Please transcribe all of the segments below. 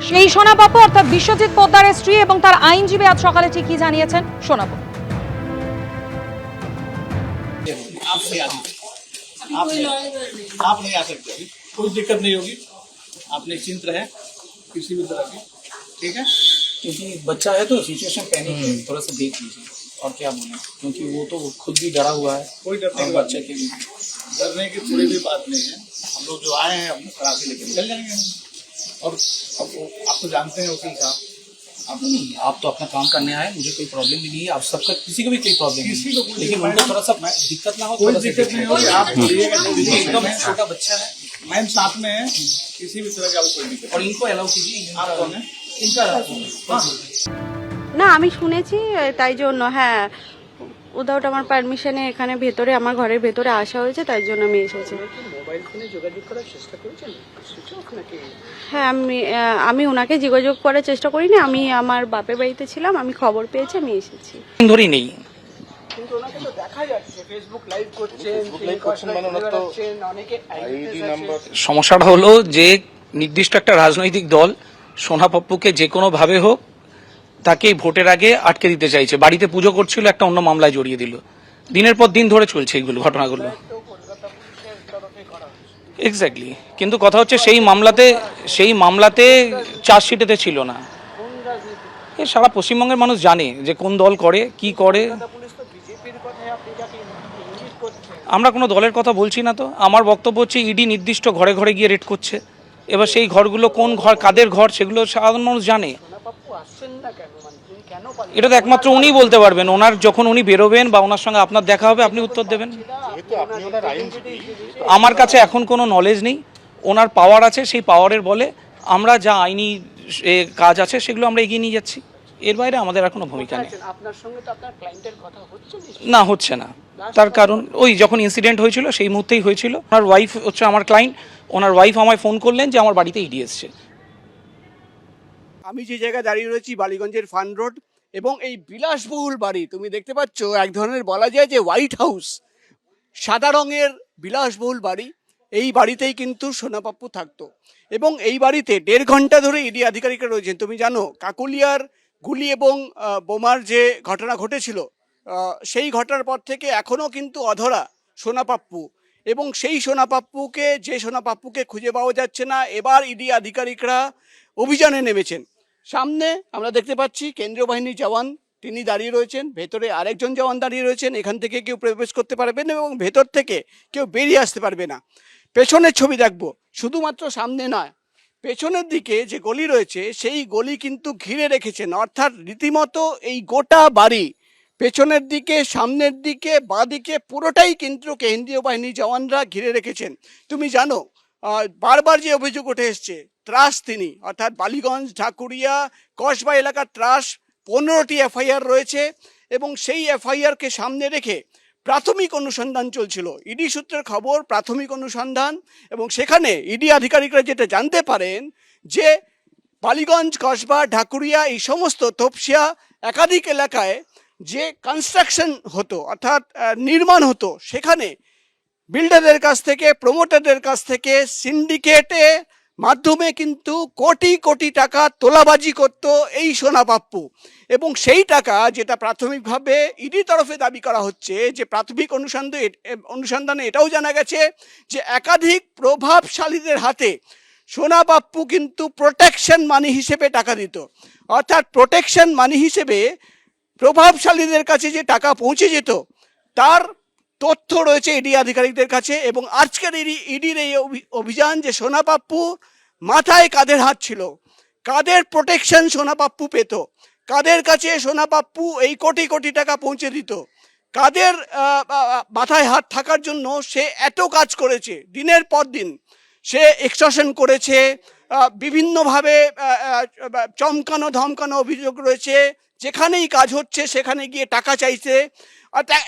সেই সোনাবাবু অর্থাৎ বিশ্বজিৎ পোদ্দারের স্ত্রী এবং তার আইনজীবী আজ সকালে ঠিক কি জানিয়েছেন শোনাবো। आप नहीं आ सकते, कोई दिक्कत नहीं होगी, आप निश्चिंत रहे किसी भी तरह की, ठीक है। क्योंकि बच्चा है तो सिचुएशन पैनिक है, थोड़ा सा देख लीजिए और क्या बोले, क्योंकि वो तो खुद भी डरा हुआ है कोई डरने और की बात बच्चे के लिए डरने की थोड़ी भी बात नहीं है। हम लोग जो आए हैं अपने करा के लेके निकल जाएंगे हम। और अब आप तो जानते हैं वकील साहब, आप नहीं, आप तो अपना काम करने आए, मुझे कोई प्रॉब्लम भी नहीं है, आप सबका किसी को भी कोई प्रॉब्लम नहीं किसी है, को कोई लेकिन उनको थोड़ा सा दिक्कत ना हो, कोई थोड़ा सा दिक्कत नहीं होगी। आप बोलिएगा जो भी एकदम है, छोटा बच्चा है मैम साथ में है, किसी भी तरह का कोई दिक्कत और इनको अलाउ कीजिए, आप कौन है? इनका हाँ না আমি শুনেছি তাই জন্য হ্যাঁ উদাউট আমার পারমিশনে এখানে ভেতরে আমার ঘরের ভেতরে আসা হয়েছে তাই জন্য আমি এসেছি। মোবাইল ফোনে যোগাযোগ করার চেষ্টা করেছেন সুইচ অফ নাকি? হ্যাঁ আমি ওনাকে যোগাযোগ করার চেষ্টা করিনি, আমি আমার বাপের বাড়িতে ছিলাম, আমি খবর পেয়েছি আমি এসেছি। ধরেই নেই। কিন্তু ওনাকে তো দেখা যাচ্ছে ফেসবুক লাইভ করছেন মানে ওনার তো অনেকে আইডি নাম্বার। সমস্যাটা হলো যে নির্দিষ্ট একটা রাজনৈতিক দল সোনা পপ্পুকে যে কোনো ভাবে হোক তাকে ভোটের আগে আটকে দিতে চাইছে। বাড়িতে পুজো করছিল, একটা অন্য মামলায় জড়িয়ে দিল। দিনের পর দিন ধরে চলছে এইগুলো ঘটনাগুলো। এক্স্যাক্টলি, কিন্তু কথা হচ্ছে সেই মামলাতে চার্জশিটেতে ছিল না। এ সারা পশ্চিমবঙ্গের মানুষ জানে যে কোন দল করে কি করে। আমরা কোনো দলের কথা বলছি না তো। আমার বক্তব্য হচ্ছে ইডি নির্দিষ্ট ঘরে ঘরে গিয়ে রেড করছে। এবার সেই ঘরগুলো কোন ঘর, কাদের ঘর, সেগুলো সাধারণ মানুষ জানে। এটা তো একমাত্র উনিই বলতে পারবেন। ওনার যখন উনি বেরোবেন বা ওনার সঙ্গে আপনার দেখা হবে, আপনি উত্তর দেবেন। আমার কাছে এখন কোনো নলেজ নেই। ওনার পাওয়ার আছে, সেই পাওয়ারের বলে আমরা যা আইনি কাজ আছে সেগুলো আমরা এগিয়ে নিয়ে যাচ্ছি। এর বাইরে আমাদের আর কোনো ভূমিকা নেই। আপনার সঙ্গে তো আপনার ক্লায়েন্টের কথা হচ্ছে না, হচ্ছে না। তার কারণ ওই যখন ইনসিডেন্ট হয়েছিল সেই মুহূর্তেই হয়েছিল। ওনার ওয়াইফ হচ্ছে আমার ক্লায়েন্ট, ওনার ওয়াইফ আমায় ফোন করলেন যে আমার বাড়িতে ইডি এসছে। আমি যে জায়গায় দাঁড়িয়ে রয়েছি বালিগঞ্জের ফান রোড এবং এই বিলাসবহুল বাড়ি তুমি দেখতে পাচ্ছ, এক ধরনের বলা যায় যে হোয়াইট হাউস, সাদা রঙের বিলাসবহুল বাড়ি। এই বাড়িতেই কিন্তু সোনা পাপ্পু থাকতো এবং এই বাড়িতে 1.5 ঘন্টা ধরে ইডি আধিকারিকরা রয়েছেন। তুমি জানো কাকলিয়ার গুলি এবং বোমার যে ঘটনা ঘটেছিল, সেই ঘটনার পর থেকে এখনও কিন্তু অধরা সোনা পাপ্পু এবং সেই সোনা পাপ্পুকে খুঁজে পাওয়া যাচ্ছে না। এবার ইডি আধিকারিকরা অভিযানে নেমেছেন। সামনে আমরা দেখতে পাচ্ছি কেন্দ্রীয় বাহিনীর জওয়ান, তিনি দাঁড়িয়ে রয়েছেন, ভেতরে আরেকজন জওয়ান দাঁড়িয়ে রয়েছেন। এখান থেকে কেউ প্রবেশ করতে পারবে না এবং ভেতর থেকে কেউ বেরিয়ে আসতে পারবে না। পেছনের ছবি দেখব, শুধুমাত্র সামনে নয়, পেছনের দিকে যে গলি রয়েছে সেই গলি কিন্তু ঘিরে রেখেছেন। অর্থাৎ রীতিমতো এই গোটা বাড়ি পেছনের দিকে, সামনের দিকে, বাঁ দিকে পুরোটাই কিন্তু কেন্দ্রীয় বাহিনীর জওয়ানরা ঘিরে রেখেছেন। তুমি জানো বারবার যে অভিযোগ উঠে এসছে, ত্রাস তিনি অর্থাৎ বালিগঞ্জ, ঢাকুরিয়া, কসবা এলাকার ত্রাস, 15টি এফআইআর রয়েছে এবং সেই এফআইআরকে সামনে রেখে প্রাথমিক অনুসন্ধান চলছিল। ইডি সূত্রের খবর, প্রাথমিক অনুসন্ধান, এবং সেখানে ইডি আধিকারিকরা যেটা জানতে পারেন যে বালিগঞ্জ, কসবা, ঢাকুরিয়া এই সমস্ত তপসিয়া একাধিক এলাকায় যে কনস্ট্রাকশন হতো অর্থাৎ নির্মাণ হতো, সেখানে বিল্ডারদের কাছ থেকে, প্রমোটারদের কাছ থেকে সিন্ডিকেটে মাধ্যমে কিন্তু কোটি কোটি টাকা তোলাবাজি করত এই সোনা পাপ্পু। এবং সেই টাকা যেটা প্রাথমিকভাবে ইডি তরফে দাবি করা হচ্ছে যে প্রাথমিক অনুসন্ধানে এটাও জানা গেছে যে একাধিক প্রভাবশালীদের হাতে সোনা পাপ্পু কিন্তু প্রোটেকশন মানি হিসেবে টাকা দিত। অর্থাৎ প্রোটেকশন মানি হিসেবে প্রভাবশালীদের কাছে যে টাকা পৌঁছে যেত তার তথ্য রয়েছে ইডি আধিকারিকদের কাছে। এবং আজকের ইডির এই অভিযান যে সোনা পাপ্পু মাথায় কাদের হাত ছিল, কাদের প্রোটেকশন সোনা পাপ্পু পেত, কাদের কাছে সোনা পাপ্পু এই কোটি কোটি টাকা পৌঁছে দিত, কাদের মাথায় হাত থাকার জন্য সে এত কাজ করেছে, দিনের পর দিন সে এক্সটর্শন করেছে, বিভিন্নভাবে চমকানো ধমকানো অভিযোগ রয়েছে, যেখানেই কাজ হচ্ছে সেখানে গিয়ে টাকা চাইছে।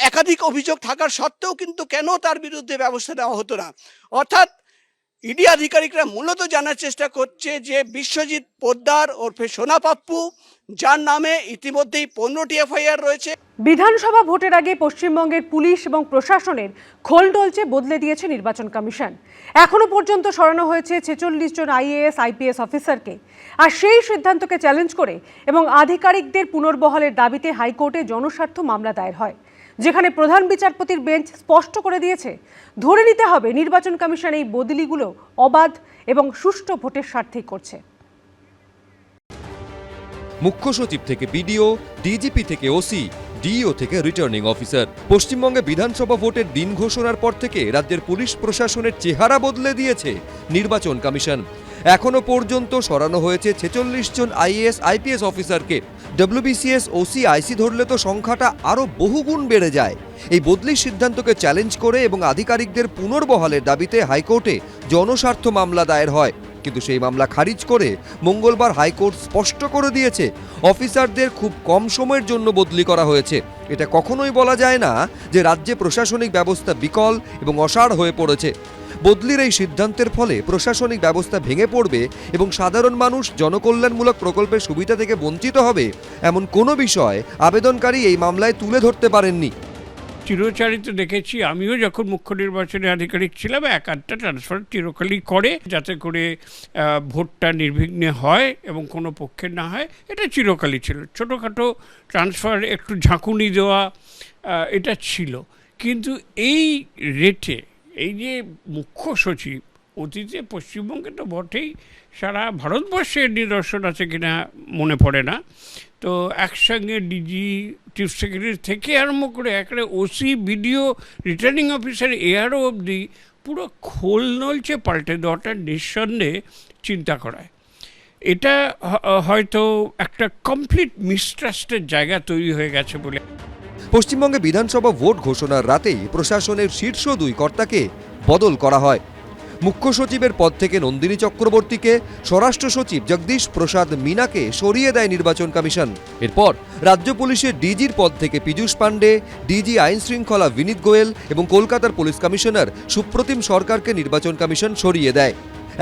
একাধিক অভিযোগ থাকার সত্ত্বেও কিন্তু কেন তার বিরুদ্ধে ব্যবস্থা নেওয়া হতো না? অর্থাৎ ইডি আধিকারিকরা মূলত জানার চেষ্টা করছে যে বিশ্বজিৎ পোদ্দার ওরফে সোনা পাপ্পু, যার নামে ইতিমধ্যেই 15টি এফআইআর রয়েছে। বিধানসভা ভোটের আগে পশ্চিমবঙ্গের পুলিশ এবং প্রশাসনের খোলডলচে বদলে দিয়েছে নির্বাচন কমিশন। এখনো পর্যন্ত সরানো হয়েছে 46 জন আইএএস আইপিএস অফিসারকে। আর সেই সিদ্ধান্তকে চ্যালেঞ্জ করে এবং আধিকারিকদের পুনর্বহালের দাবিতে হাইকোর্টে জনস্বার্থ মামলা দায়ের হয়, যেখানে প্রধান বিচারপতির বেঞ্চ স্পষ্ট করে দিয়েছে ধরে নিতে হবে নির্বাচন কমিশন এই বদলিগুলো অবাধ এবং সুষ্ঠু ভোটের স্বার্থেই করছে। মুখ্য সচিব থেকে বিডিও, ডিজিপি থেকে ওসি, ডিইও থেকে রিটার্নিং অফিসার। পশ্চিমবঙ্গে বিধানসভা ভোটের দিন ঘোষণার পর থেকে রাজ্যের পুলিশ প্রশাসনের চেহারা বদলে দিয়েছে নির্বাচন কমিশন। এখনো পর্যন্ত সরানো হয়েছে 46 জন আইএএস আইপিএস অফিসারকে। ডব্লিউবিসিএস, ওসি, আইসি ধরলে তো সংখ্যাটা আরও বহুগুণ বেড়ে যায়। এই বদলির সিদ্ধান্তকে চ্যালেঞ্জ করে এবং আধিকারিকদের পুনর্বহালের দাবিতে হাইকোর্টে জনস্বার্থ মামলা দায়ের হয়, কিন্তু সেই মামলা খারিজ করে মঙ্গলবার হাইকোর্ট স্পষ্ট করে দিয়েছে অফিসারদের খুব কম সময়ের জন্য বদলি করা হয়েছে। এটা কখনোই বলা যায় না যে রাজ্যে প্রশাসনিক ব্যবস্থা বিকল এবং অসাড় হয়ে পড়েছে। বদলির এই সিদ্ধান্তের ফলে প্রশাসনিক ব্যবস্থা ভেঙে পড়বে এবং সাধারণ মানুষ জনকল্যাণমূলক প্রকল্পের সুবিধা থেকে বঞ্চিত হবে, এমন কোনো বিষয় আবেদনকারী এই মামলায় তুলে ধরতে পারেননি। চিরচারিত দেখেছি, আমিও যখন মুখ্য নির্বাচনী আধিকারিক ছিলাম, একাধটা ট্রান্সফার চিরকালই করে যাতে করে ভোটটা নির্বিঘ্নে হয় এবং কোনো পক্ষের না হয়। এটা চিরকালই ছিল। ছোটোখাটো ট্রান্সফার, একটু ঝাঁকুনি দেওয়া, এটা ছিল। কিন্তু এই রেটে এই যে মুখ্য সচিব, অতীতে পশ্চিমবঙ্গে তো বটেই, সারা ভারতবর্ষের নিদর্শন আছে কিনা মনে পড়ে না, তো একসঙ্গে ডিজি, চিফ সেক্রেটারি থেকে আরম্ভ করে একেবারে OC, BDO, returning officer, ARO অবধি পুরো খোল নলচে পাল্টে দেওয়াটা নিঃসন্দেহে চিন্তা করায়। এটা হয়তো একটা কমপ্লিট মিসট্রাস্টের জায়গা তৈরি হয়ে গেছে বলে। পশ্চিমবঙ্গে বিধানসভা ভোট ঘোষণার রাতেই প্রশাসনের শীর্ষ 2 কর্তাকে বদল করা হয়। মুখ্য সচিবের পদ থেকে নন্দিনী চক্রবর্তীকে, স্বরাষ্ট্র সচিব জগদীশ প্রসাদ মিনাকে সরিয়ে দেয় নির্বাচন কমিশন। এরপর রাজ্য পুলিশের ডিজির পদ থেকে পীযূষ পাণ্ডে, ডিজি আইন শৃঙ্খলা বিনীত গোয়েল এবং কলকাতার পুলিশ কমিশনার সুপ্রতিম সরকারকে নির্বাচন কমিশন সরিয়ে দেয়।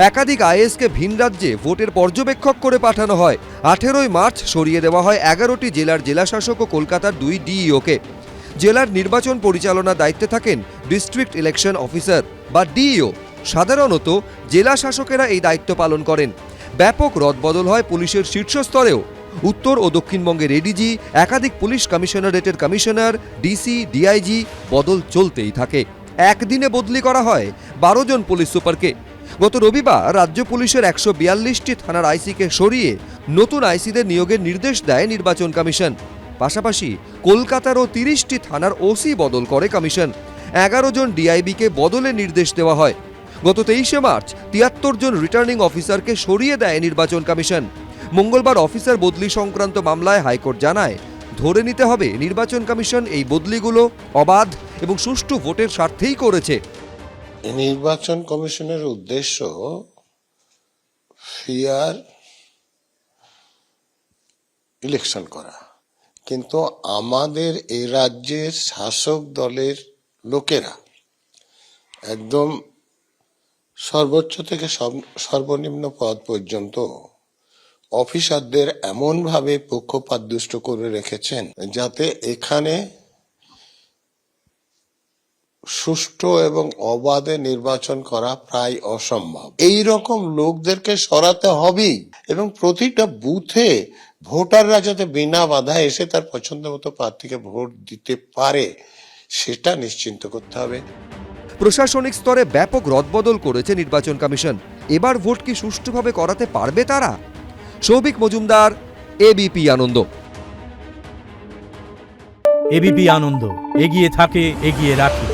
একাধিক আইএএসকে ভিন রাজ্যে ভোটের পর্যবেক্ষক করে পাঠানো হয়। 18ই মার্চ সরিয়ে দেওয়া হয় 11টি জেলার জেলাশাসক ও কলকাতার 2 ডিইওকে। জেলার নির্বাচন পরিচালনার দায়িত্বে থাকেন ডিস্ট্রিক্ট ইলেকশন অফিসার বা ডিইও। সাধারণত জেলা শাসকেরা এই দায়িত্ব পালন করেন। ব্যাপক রদবদল হয় পুলিশের শীর্ষস্তরেও। উত্তর ও দক্ষিণবঙ্গের এডিজি, একাধিক পুলিশ কমিশনারেটের কমিশনার, ডিসি, ডিআইজি বদল চলতেই থাকে। একদিনে বদলি করা হয় 12 জন পুলিশ সুপারকে। গত রবিবার রাজ্য পুলিশের 142টি থানার আইসিকে সরিয়ে নতুন আইসিদের নিয়োগের নির্দেশ দেয় নির্বাচন কমিশন। পাশাপাশি কলকাতারও 30টি থানার ওসি বদল করে কমিশন। 11 জন ডিআইবিকে বদলের নির্দেশ দেওয়া হয়। গত 23শে মার্চ 73 জন রিটার্নিং অফিসারকে সরিয়ে দেয় নির্বাচন কমিশন। মঙ্গলবার অফিসার বদলি সংক্রান্ত মামলায় হাইকোর্ট জানায় ধরে নিতে হবে নির্বাচন কমিশন এই বদলিগুলো অবাধ এবং সুষ্ঠু ভোটের স্বার্থেই করেছে। নির্বাচন কমিশনের উদ্দেশ্য ফেয়ার ইলেকশন করা, কিন্তু আমাদের এই রাজ্যের শাসক দলের লোকেরা একদম সর্বোচ্চ থেকে সর্বনিম্ন পদ পর্যন্ত অফিসারদের এমনভাবে পক্ষপাতদুষ্ট করে রেখেছেন যাতে এখানে সুষ্ঠু এবং অবাধে নির্বাচন করা প্রায় অসম্ভব। এই রকম লোকদেরকে সরাতে হবেই এবং প্রতিটা বুথে ভোটাররা যাতে বিনা বাধা এসে তার পছন্দ মতো প্রার্থীকে ভোট দিতে পারে সেটা নিশ্চিন্ত করতে হবে। প্রশাসনিক স্তরে ব্যাপক রদবদল করেছে নির্বাচন কমিশন। এবার ভোট কি সুষ্ঠুভাবে করাতে পারবে তারা? সৌভিক মজুমদার, এবিপি আনন্দ। এবিপি আনন্দ, এগিয়ে থাকে, এগিয়ে রাখে।